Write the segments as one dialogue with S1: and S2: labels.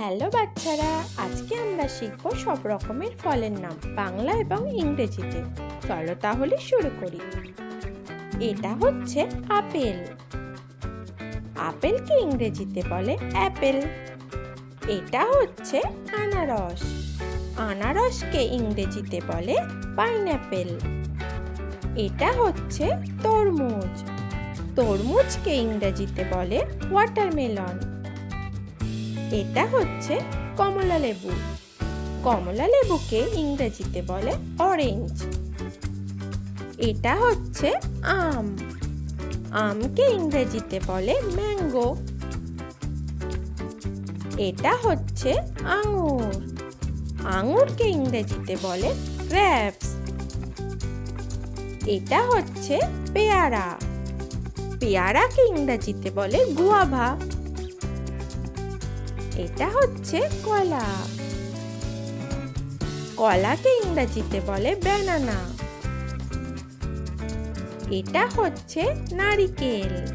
S1: Hello বাচ্চারা, আজকে আমরা শিখব সব রকমের ফলের নাম বাংলা এবং ইংরেজিতে। চলো তাহলে শুরু করি। এটা হচ্ছে আপেল। আপেলকে ইংরেজিতে বলে অ্যাপেল। এটা হচ্ছে আনারস। আনারসকে ইংরেজিতে বলে পাইনঅ্যাপেল। এটা হচ্ছে তরমুজ। তরমুজকে ইংরেজিতে বলে ওয়াটারমেলন। এটা হচ্ছে কমলা লেবু। কমলা লেবুকে ইংরেজিতে বলে অরেঞ্জ। এটা হচ্ছে আম। আমকে ইংরেজিতে বলে ম্যাঙ্গো। এটা হচ্ছে আঙুর। আঙুরকে ইংরেজিতে বলে গ্রেপস। এটা হচ্ছে পেয়ারা। পেয়ারাকে ইংরেজিতে বলে গুয়াভা। এটা হচ্ছে কলা। কলাকে ইংরেজিতে বলে ব্যানানা। এটা হচ্ছে নারিকেল।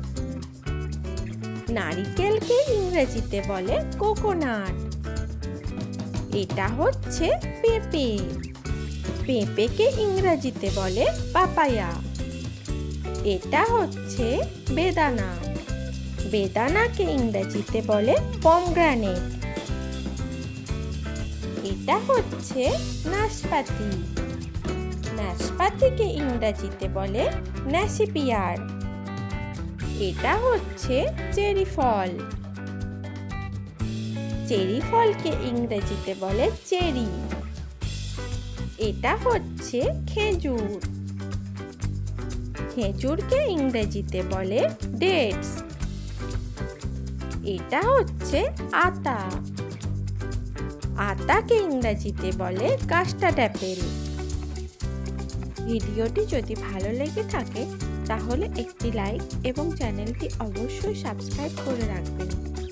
S1: নারিকেলকে ইংরেজিতে বলে কোকোনাট। এটা হচ্ছে পেঁপে। পেঁপেকে ইংরেজিতে বলে পাপায়া। এটা হচ্ছে বেদানা। বেদানাকে ইংরেজিতে বলে পমগ্রানেট। এটা হচ্ছে নাশপাতি। নাশপাতিকে ইংরেজিতে বলে ন্যাসিপিয়ার। এটা হচ্ছে চেরি ফল। চেরি ফলকে ইংরেজিতে বলে চেরি। এটা হচ্ছে খেজুর। খেজুরকে ইংরেজিতে বলে ডেটস। এটা হচ্ছে আতা। আতাকে ইংরেজিতে বলে কাস্টার্ড অ্যাপেল। ভিডিওটি যদি ভালো লেগে থাকে তাহলে একটি লাইক এবং চ্যানেলটি অবশ্যই সাবস্ক্রাইব করে রাখবেন।